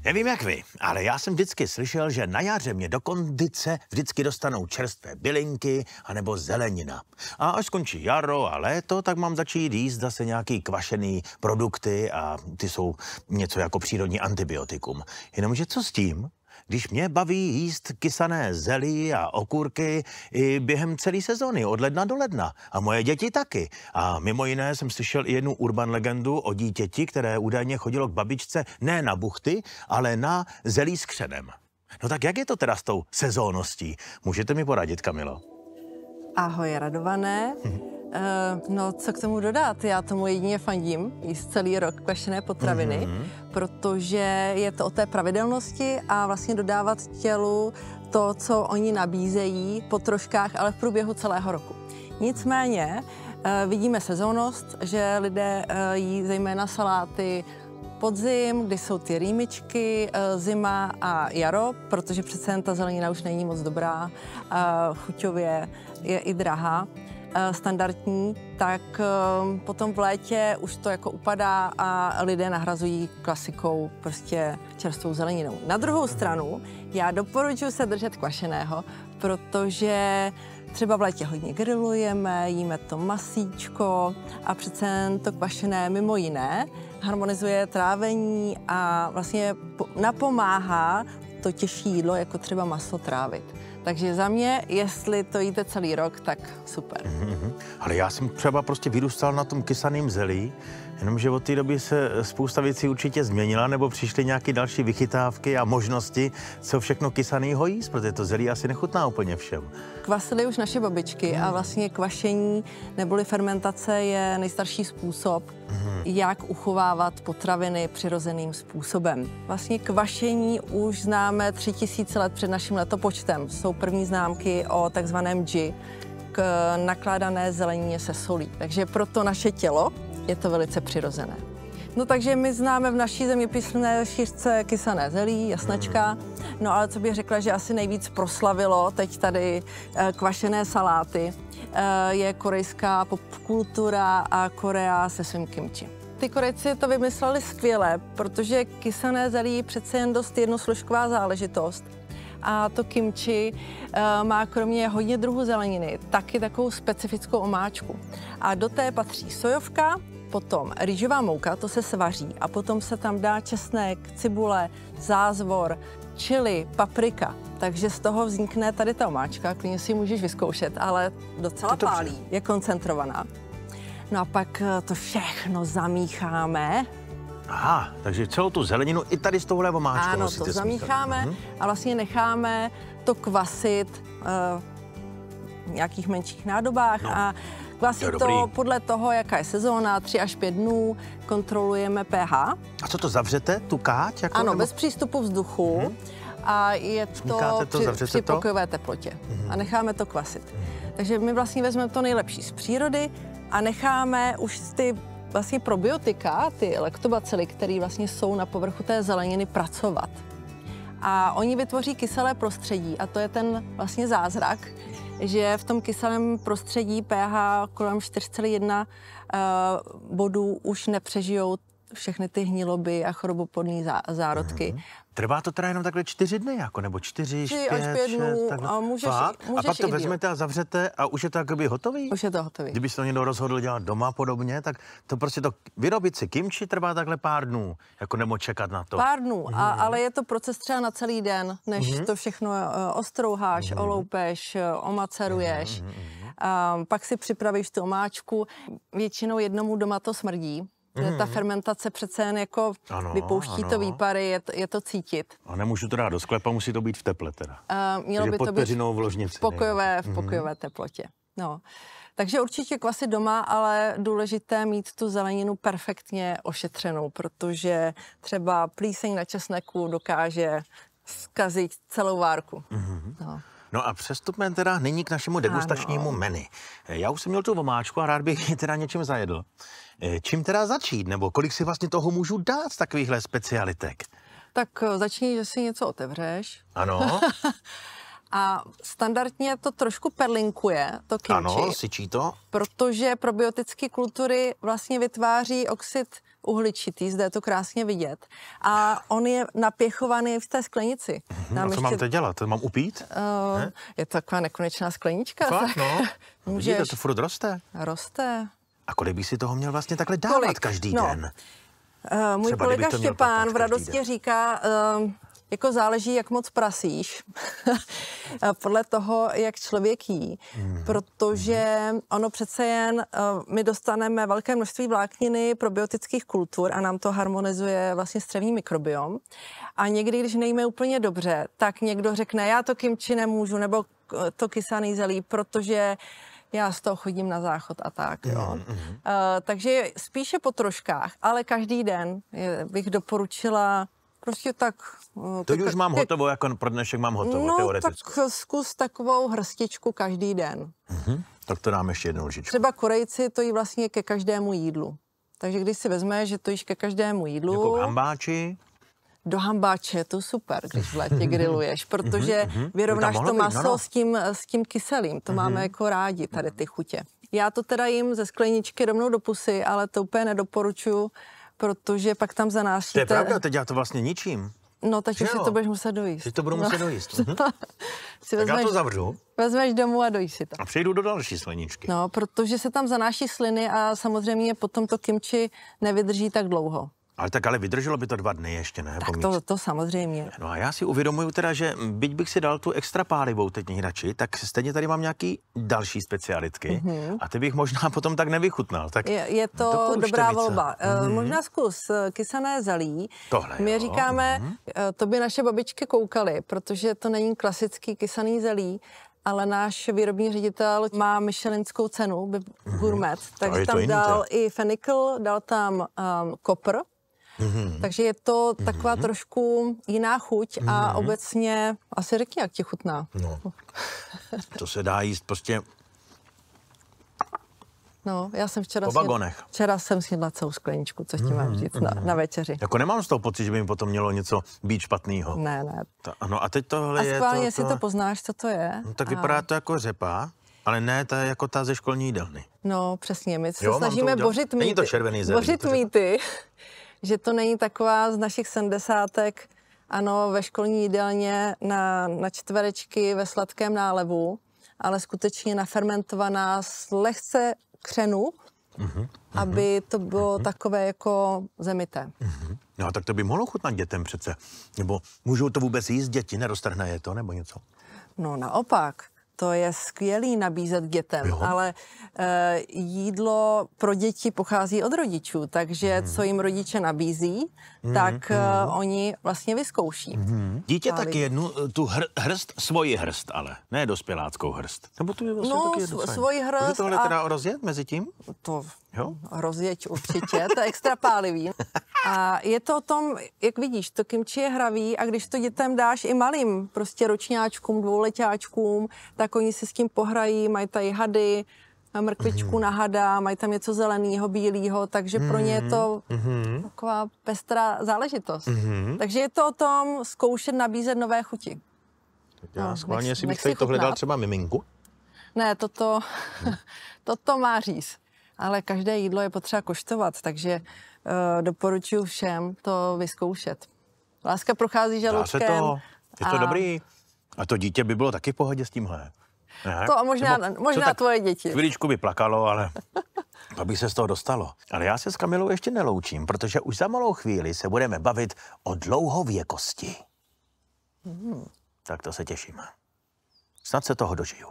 Nevím jak vy, ale já jsem vždycky slyšel, že na jaře mě do kondice vždycky dostanou čerstvé bylinky anebo zelenina. A až skončí jaro a léto, tak mám začít jíst zase nějaký kvašený produkty a ty jsou něco jako přírodní antibiotikum. Jenomže co s tím? Když mě baví jíst kysané zelí a okurky i během celé sezóny, od ledna do ledna. A moje děti taky. A mimo jiné jsem slyšel i jednu urban legendu o dítěti, které údajně chodilo k babičce ne na buchty, ale na zelí s křenem. No tak jak je to teda s tou sezónností? Můžete mi poradit, Kamilo? Ahoj, Radované. No, co k tomu dodat? Já tomu jedině fandím, jíst celý rok kvašené potraviny, protože je to o té pravidelnosti a vlastně dodávat tělu to, co oni nabízejí po troškách, ale v průběhu celého roku. Nicméně vidíme sezónnost, že lidé jí zejména saláty podzim, kdy jsou ty rýmičky, zima a jaro, protože přece jen ta zelenina už není moc dobrá, chuťově je i drahá, standardní, tak potom v létě už to jako upadá a lidé nahrazují klasikou prostě čerstvou zeleninou. Na druhou stranu já doporučuji se držet kvašeného, protože třeba v létě hodně grillujeme, jíme to masíčko a přece jen to kvašené mimo jiné harmonizuje trávení a vlastně napomáhá to těžší jídlo, jako třeba maso, trávit. Takže za mě, jestli to jíte celý rok, tak super. Ale já jsem třeba prostě vyrůstal na tom kysaném zelí, jenomže od té doby se spousta věcí určitě změnila, nebo přišly nějaké další vychytávky a možnosti, co všechno kysanýho jíst, protože to zelí asi nechutná úplně všem. Kvasily už naše babičky a vlastně kvašení neboli fermentace je nejstarší způsob, jak uchovávat potraviny přirozeným způsobem. Vlastně kvašení už známe 3000 let před naším letopočtem. Jsou první známky o takzvaném dži, k nakládané zelenině se solí. Takže proto naše tělo je to velice přirozené. No takže my známe v naší zeměpisné šířce kysané zelí, jasnačka. No ale co bych řekla, že asi nejvíc proslavilo teď tady kvašené saláty, je korejská popkultura a Korea se svým kimchi. Ty Korejci to vymysleli skvěle, protože kysané zelí je přece jen dost jednosložková záležitost. A to kimchi má kromě hodně druhů zeleniny taky takovou specifickou omáčku. A do té patří sojovka, potom rýžová mouka, to se svaří a potom se tam dá česnek, cibule, zázvor, chili, paprika. Takže z toho vznikne tady ta omáčka, klidně si ji můžeš vyzkoušet, ale docela pálí, je koncentrovaná. No a pak to všechno zamícháme. Aha, takže celou tu zeleninu i tady z tohohle omáčkou. Ano, to zamícháme a vlastně necháme to kvasit v nějakých menších nádobách a kvasit to podle toho, jaká je sezóna, 3 až 5 dnů, kontrolujeme pH. A co to zavřete, tu káť? Jako, ano, nebo? Bez přístupu vzduchu a je to při pokojové teplotě a necháme to kvasit. Takže my vlastně vezmeme to nejlepší z přírody a necháme už ty vlastně probiotika, ty laktobacily, které vlastně jsou na povrchu té zeleniny, pracovat. A oni vytvoří kyselé prostředí a to je ten vlastně zázrak, že v tom kyselém prostředí pH kolem 4,1 bodů už nepřežijou všechny ty hniloby a choroboplodné zárodky. Trvá to teda jenom takhle 4 dny, jako, nebo 4, 5, až 5 dnů 6, a můžeš a pak to i vezmete a zavřete a už je to jakoby hotový? Už je to hotový. Kdyby se to někdo rozhodl dělat doma podobně, tak to prostě to vyrobit si kimchi trvá takhle pár dnů, jako nebo čekat na to. Pár dnů, ale je to proces třeba na celý den, než to všechno ostrouháš, oloupeš, omaceruješ, pak si připravíš tu omáčku. Většinou jednomu doma to smrdí. Ta fermentace přece jen jako vypouští to výpary, je to cítit. A nemůžu to dát do sklepa, musí to být v teple teda. Mělo by to být v ložnici. V pokojové teplotě. No. Takže určitě kvasit doma, ale důležité mít tu zeleninu perfektně ošetřenou, protože třeba plíseň na česneku dokáže zkazit celou várku. No a přestupme teda nyní k našemu degustačnímu menu. Já už jsem měl tu omáčku a rád bych ji teda něčím zajedl. Čím teda začít, nebo kolik si vlastně toho můžu dát z takovýchhle specialitek? Tak začni, že si něco otevřeš. Ano. A standardně to trošku perlinkuje, to kimči. Ano, syčí to. Protože probiotické kultury vlastně vytváří oxid uhličitý, zde je to krásně vidět. A on je napěchovaný v té sklenici. A co mám teď dělat? To mám upít? Je to taková nekonečná sklenička. Fakt, no. Můžeš... Vidíte, to furt roste. Roste. A kolik by si toho měl vlastně takhle dávat každý den? Můj Třeba kolega kdybych to měl Štěpán patlat v Radosti každý den. říká, jako záleží, jak moc prasíš, podle toho, jak člověk jí, protože ono přece jen, my dostaneme velké množství vlákniny probiotických kultur a nám to harmonizuje vlastně střevní mikrobiom. A někdy, když nejíme úplně dobře, tak někdo řekne, já to kimči nemůžu, nebo to kysaný zelí, protože já z toho chodím na záchod a tak, jo. Takže spíše po troškách, ale každý den bych doporučila prostě tak... To už mám hotovo, jako pro dnešek mám hotovo, no, teoreticky. tak zkus takovou hrstičku každý den. Tak to dám ještě jednou lžičku. Třeba Korejci to jí vlastně ke každému jídlu. Takže když si vezmeš, že to jíš ke každému jídlu... Jako hambáči. Do hambáče je to super, když v létě grilluješ, protože vyrovnáš to maso s tím kyselým. To máme jako rádi, tady ty chutě. Já to teda jim ze skleničky rovnou do pusy, ale to úplně nedoporučuju, protože pak tam zanášíte... To je pravda, teď já to vlastně ničím. No, tak už si to budeš muset dojíst. Teď to budu muset dojíst. Tak já to zavřu. Vezmeš domů a dojíš si to. A přejdu do další skleničky. No, protože se tam zanáší sliny a samozřejmě potom to kimči nevydrží tak dlouho. Ale vydrželo by to 2 dny ještě, ne? Tak to samozřejmě. No a já si uvědomuju teda, že byť bych si dal tu extra pálivou teď nejradši, tak stejně tady mám nějaký další specialitky a ty bych možná potom tak nevychutnal. Tak je to dobrá volba. Možná zkus kysané zelí. Tohle, My jo. říkáme, to by naše babičky koukaly, protože to není klasický kysaný zelí, ale náš výrobní ředitel má michelinskou cenu, gourmet, takže tam dal i fenikl, dal tam kopr, takže je to taková trošku jiná chuť a obecně, asi řekni, jak ti chutná. No, to se dá jíst prostě No, já jsem včera jsem snědla celou skleničku, co ti mám říct na večeři. Jako nemám z toho pocit, že by mi potom mělo něco být špatného. Ne. Ano, a teď tohle je schválně, jestli to poznáš, co to je. No, tak vypadá to jako řepa, ale ne, to je jako ta ze školní jídelny. No, přesně, my se snažíme bořit mýty. Není to červený zelí. Bořit mýty, že to není taková z našich 70. Ano, ve školní jídelně na čtverečky ve sladkém nálevu, ale skutečně nafermentovaná s lehce křenu, aby to bylo takové jako zemité. No, tak to by mohlo chutnat dětem přece. Nebo můžou to vůbec jíst děti, neroztrhne je to, nebo něco? No, naopak. To je skvělý nabízet dětem, ale jídlo pro děti pochází od rodičů, takže co jim rodiče nabízí, tak oni vlastně vyzkouší. Dítě taky jednu, tu hrst, svoji hrst, ale ne dospěláckou hrst. Nebo tu je vlastně taky jednu svoji hrst. Může tohle teda rozjet mezi tím? To jo? Rozjeď určitě, to je extra pálivý. A je to o tom, jak vidíš, to kimči je hravý a když to dětem dáš i malým, prostě ročňáčkům, dvouletáčkům, tak oni si s tím pohrají, mají tady hady, mrkvičku na hada, mají tam něco zeleného, bílého, takže pro ně je to taková pestrá záležitost. Takže je to o tom zkoušet nabízet nové chuti. Já schválně, jestli bych tady tohle dal třeba miminku? Ne, toto má říz. Ale každé jídlo je potřeba koštovat, takže doporučuji všem to vyzkoušet. Láska prochází žaludkem. Dá se to, je to dobrý. A to dítě by bylo taky v pohodě s tímhle. Ne? To možná tvoje děti. Chviličku by plakalo, ale to by se z toho dostalo. Ale já se s Kamilou ještě neloučím, protože už za malou chvíli se budeme bavit o dlouhověkosti. Tak to se těším. Snad se toho dožiju.